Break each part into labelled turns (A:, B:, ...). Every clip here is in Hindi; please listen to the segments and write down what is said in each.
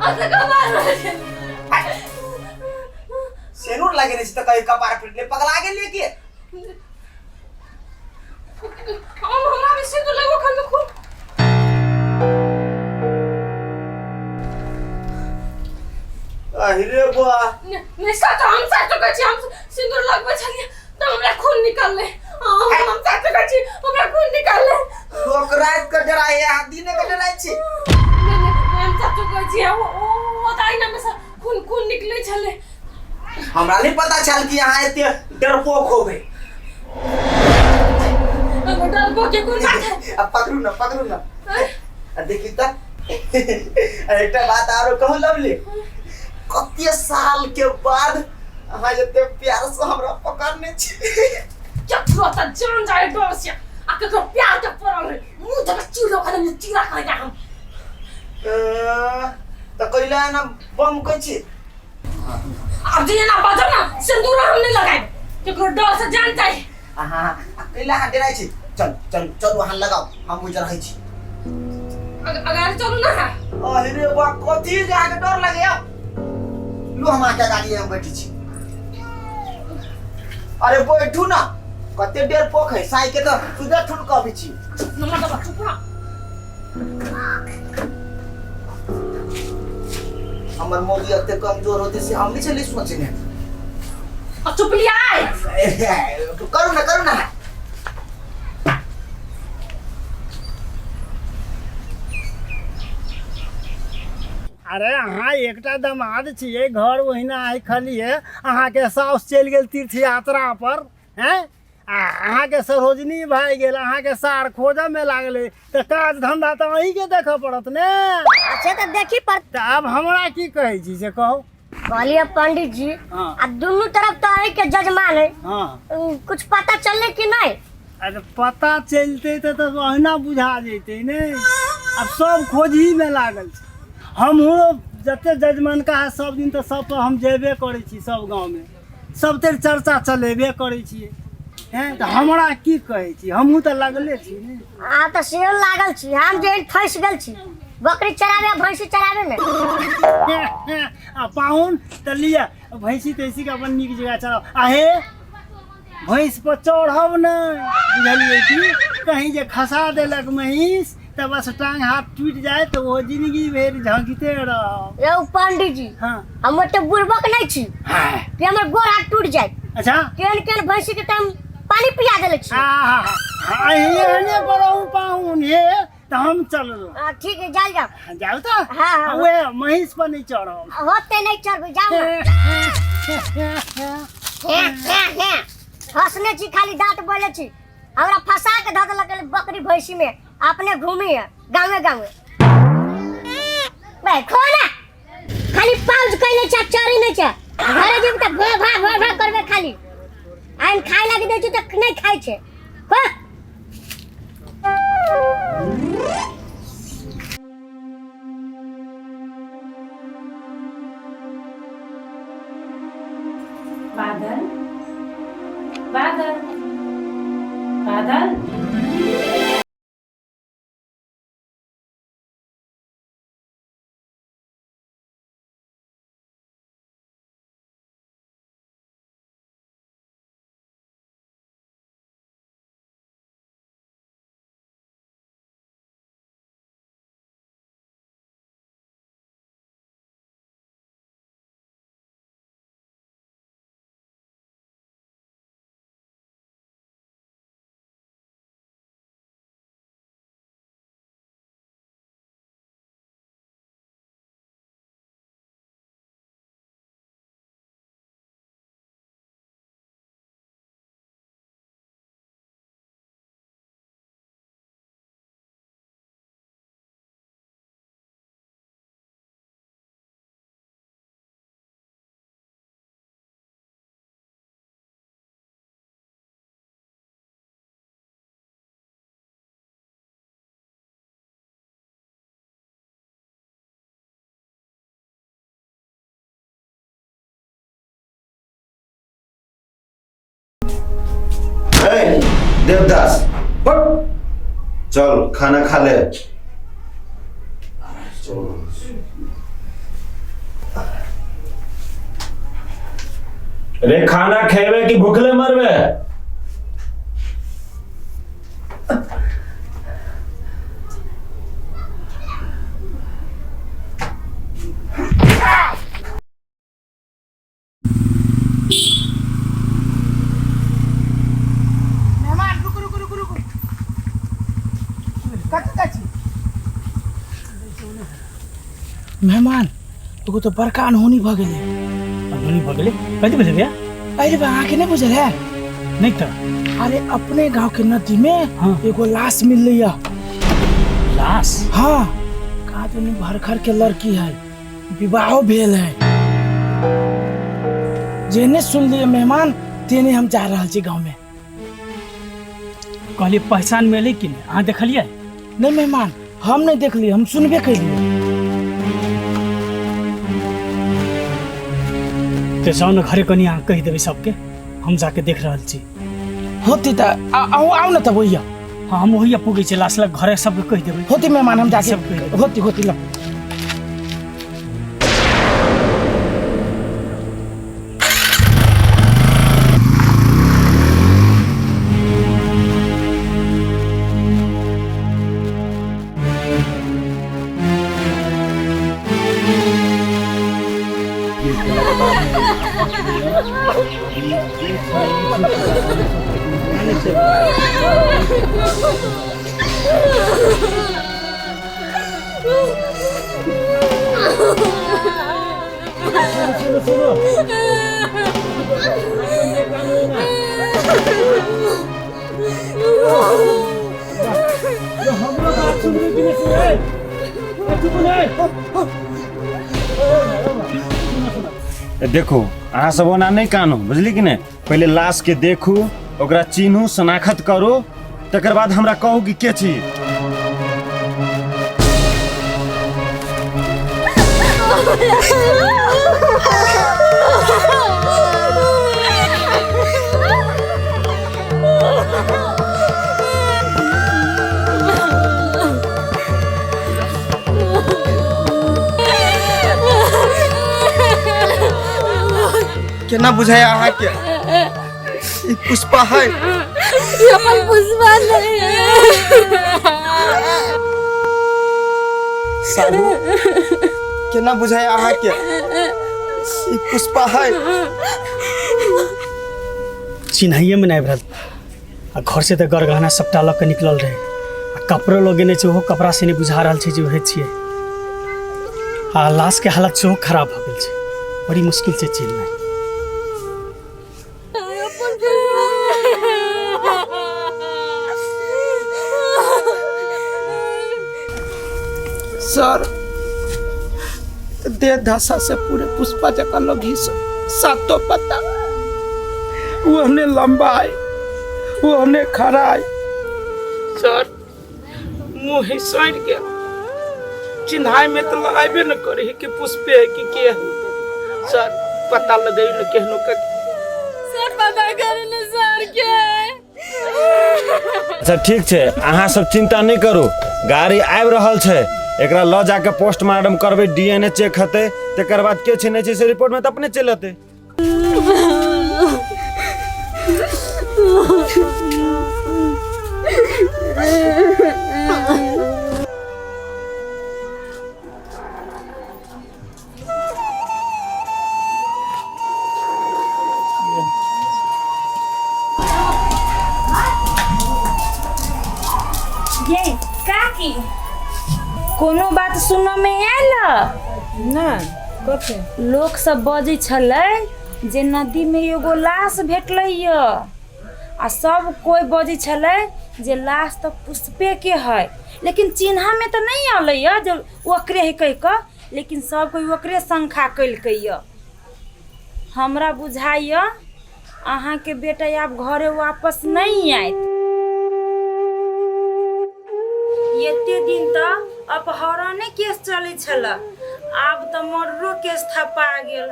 A: असं का मारलं?
B: सेनूर लागे नाही तर काही कपार फिटले पगला गेली की
A: हमरा भी सिंदूर लगो खन खूब
B: अरे बुआ
A: नहीं सच हम सच तो कछि हम सिंदूर लगबे छलिए तो हमरा खून निकलले हम सच कछि हमरा खून निकलले
B: लोक रात के डराए आ दिन के डराए छी
A: हम सच तो कछि वो दाई ना में से खून निकले छले
B: हमरा नहीं पता चल कि यहाँ एते डरपोक हो गए
A: डरपोक के कोन बात है
B: अब पकड़ू ना देखी त एकटा बात आरो कहू लवली कते साल के बाद अहाँ जते प्यार से हमरा पकड़ने छी
A: चक्रो त जान जाए डर से आ के प्यार के पड़ल मुंह त चूलो खाने मुंह चीरा खाने हम
B: त कइला ना बम कछि
A: अब जे ना बजो ना सिंदूर हमने लगाए केकरो डर से जान जाए
B: हां कइला हां डराइ छी चल वहां लगाओ हम उधर रहै छी
A: अगर चलू ना
B: अरे बा कथि जाके डर लगे लो हम आके गाड़ी में बैठी छी अरे बैठू ना कते देर पोख है साई के तो सुधा ठुन कभी छी
A: नम्बर दबा चुप ना
B: हमर मोगी अते कमजोर होते से हम नहीं चली सोचने
A: चुप लिया
B: करू ना
C: अरे अहाँ एकटा दामाद छिए घर ओहिना आइ खलिए अहाँ के साउस चलि गेल तीर्थ यात्रा पर हैं अहाँ के सरोजनी भाई गेल अहाँ के सार खोजऽ में लागले त काज धंधा त अहीं के देखऽ पड़त ने
D: अच्छा तो देखी पड़ता
C: अब हमरा की कहै छी से कहू
D: कहलिए पंडित जी
C: हाँ।
D: आ दोनों तरफ तो है के जजमान है
C: हाँ
D: कुछ पता चलले कि नहीं
C: अरे पता चलते तो अहिना बुझा जैते ने अब सब खोजी में लागल छै हमहूँ जते जजमान का है सब दिन तो सब पर हम जेबे करै छी सब गाँव में सब तेर चर्चा चलेबे करै छियै हैं तो हमरा की कहै छी हमहूँ तो लगले छी ने
D: आ तो सेल लागल छी हम जे फंस गेल छी बकरी चरावे भैंसी चरावे में
C: आ पाहुन तो लिया भैंसी तैसी के अपन नीक जगह चढ़ाओ आहे भैंस पर चढ़ब नहीं बुझलिए कि कहीं जे खसा देलक महीस तब बस टांग हाथ टूट जाए तो वो जिंदगी भर झंकते रहो
D: ये पंडित जी
C: हाँ
D: हम ओते बुड़बक नहीं छी कि हमर गोड़ हाथ टूट जाए
C: अच्छा
D: केन भैंसी के टाइम पानी पिया देले छी
C: हेने बड़हु पाहुन हे तो हम चललो
D: ठीक है जाओ
C: जाओ तो
D: हाँ
C: वे महीस पर नहीं चढ़ो
D: होते नहीं चढ़बे जाओ हंसने छी खाली दांत बोले छी हमरा फंसा के धऽ देलक बकरी भैंसी में अपने घूमी है गाँवे भाई खोना खाली पाउज कइले छ चरी नहीं छ घरे जेब त भो भा करबे खाली आइन खाइ लागि दै छी त नहीं खाइ छै हो
A: बादल बादल बादल
E: देवदास चल खाना खा ले रे खाना खेवे कि भूखले मरवे?
F: मेहमान एगो तो बड़का अनहोनी भ गेलै।
C: अनहोनी भ गेलै? कथी भेलै भैया?
F: अरे बा आके नहीं बुझल है?
C: नहीं तो।
F: अरे अपने गांव के नदी में
C: हाँ।
F: एगो लाश मिल रही है।
C: लाश?
F: हाँ, कहा तो नहीं भरखर के लड़की है, विवाह भेल है। जेने सुन लिए मेहमान तेने हम जा रहा छी गांव में।
C: कहलिए पहचान में कि नहीं? अहाँ देखलिए?
F: नहीं मेहमान, हम नहीं देख लिए, हम सुनबे कैलिए।
C: तो जाओ न घरे कनी अहाँ कहि देबै सबके, हम जाके देख रहल छी।
F: होती तो आओ न तब भैया।
C: हाँ हम वही पुगे छी, लाश लग घरे सबके कहि देबै।
F: होती मेहमान, हम जाके
C: सब कहि देबै।
F: होती ला।
E: देखो अहाँ सब ओना नहीं कानू, बुझली कि नहीं? पहले लाश के देखू, ओकरा चिन्हू, शनाखत करू, तकर बाद हमरा कहू कि के छी।
B: केना बुझाया अहाँ के? ई पुष्पा है?
A: ये अपन पुष्पा नहीं है।
B: सालू केना बुझाया अहाँ के? ई पुष्पा है?
C: चिन्हैये में नहीं रहल। आ घर से तो गरगहना सबटा लग के निकलल रहे, आ कपड़ो लगेने छै, ओहो कपड़ा से नहीं बुझा रहल छै जे उहे छियै। आ लाश के हालत सेहो खराब भ गेल छै, बड़ी मुश्किल से चिन्हनाइ।
F: सर देह दशा से पूरे पुष्पा जका लगी सातों पता। वो हमने लंबा है, वो हमने खड़ा है। सर मुँह ही सड़ गया, चिन्हाई में तो लगाबे न करे कि पुष्पे है कि के है। सर पता लगे न केहनो का।
A: सर पता करे न सर के है।
E: अच्छा ठीक छै, अहाँ सब चिंता नहीं करू, गाड़ी आबि रहल छै, एकरा ल जाके पोस्टमार्टम करबै, डीएनए चेक हेतै, तकर बाद के छै नहीं छै से रिपोर्ट में तो अपने चलि अतै।
G: ये काकी कोनो बात सुनऽ में आयल
H: ना? कथी?
G: लोग सब बजै छलै जे नदी में एगो लाश भेटलै य, आ सब कोई बजै छलै जे लाश तो पुष्पे के है, लेकिन चिन्हा में तो नहीं आलै य जे ओकरे है कह के, लेकिन सब कोई ओकरे शंका कैलकै य। हमरा बुझाइय अहाँ के बेटा आब घरे वापस नहीं आयत। एते दिन तक अपहरणे केस चले छल, आब तो मर्डरो केस थपा गेल।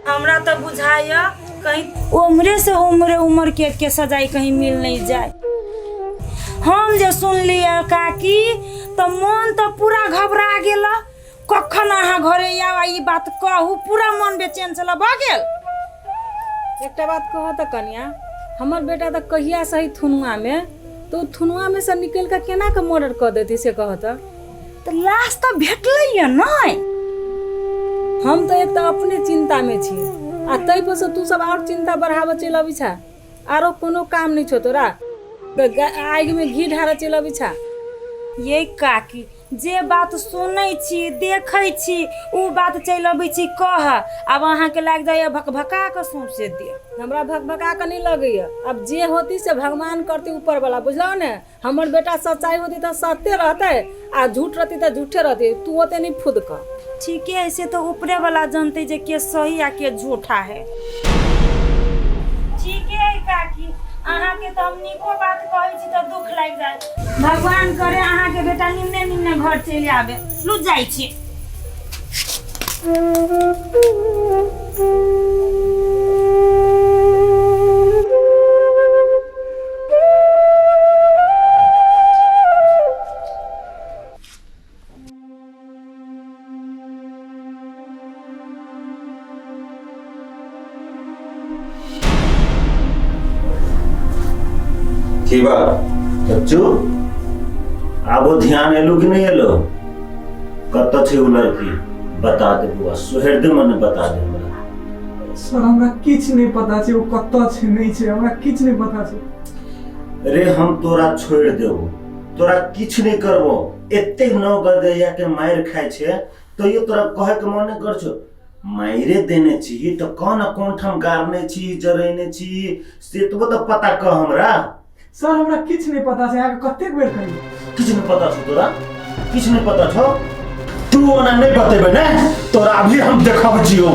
G: हमरा तो बुझाय कहीं उम्रे से उम्र के सजाई कहीं मिल नहीं जाए। हम जे सुन लिया काकी तो मन तो पूरा घबरा गेल, कख कखन अहाँ घरे आवा ई बात कहू पूरा मन बेचैन चला भ गेल।
H: एकटा बात कहो तो कन्या, हमर बेटा तो कहिया सही थुनुआ में, तो थुनुआ में से निकल के केना के मर्डर कर देती से कहो
G: तो लाश तो भेटलै नहीं।
H: हम तो एक तो अपने चिंता में छी, आ तै पर से तू सब और चिंता बढ़ावे चल अभी छा। आरो कोनो काम नहीं छो तोरा, आग में घी ढारे चल अभी छा।
G: ये काकी जे बात सुनै छी देखै छी उ बात चलि अबै छी कह, अब अहाँ के लाग जाइए भकभका के सौंसे दे।
H: हमरा भकभका के नहीं लगैया, अब जे होती से भगवान करती ऊपर वाला, बुझलो ने। हमर बेटा सच्चाई होती तो सत्य रहते, आ झूठ रहती तो झूठे रहती। तू होते नहीं खुद का
G: ठीक है, ऐसे तो ऊपरे वाला जानते जे के सही आ के झूठा है। ठीक है काकी, अहाँ के तो हम निको बात कहै छी तो दुख लाग जाय। भगवान करे अहाँ के बेटा निन्ने निन्ने घर चलि आवे। लु जाइ छी।
E: की बात बच्चू, आबो ध्यान एलो कि नहीं एलो? कत छे उ लड़की बता दे बुआ, सुहेर दे मने बता दे हमरा।
I: सर हमरा किछ नहीं पता छे, वो कत छे नहीं छे, हमरा किछ नहीं पता छे।
E: रे हम तोरा छोड़ देबो, तोरा किछ नहीं करबो। एते नौ गदैया के मार खाय छे तो ये तोरा कहे के मन नहीं कर छो। मायरे देने छी तो कौन ठम गारने छी, जरैने छी, से तो पता कह हमरा।
I: सर हमरा किछ नहीं पता छे, आगे कतेक बेर कही।
E: किछ नहीं पता छो तोरा, किछ नहीं पता छो। तू ओना नहीं बतेबे ने, तोरा अभी हम देखब जियो।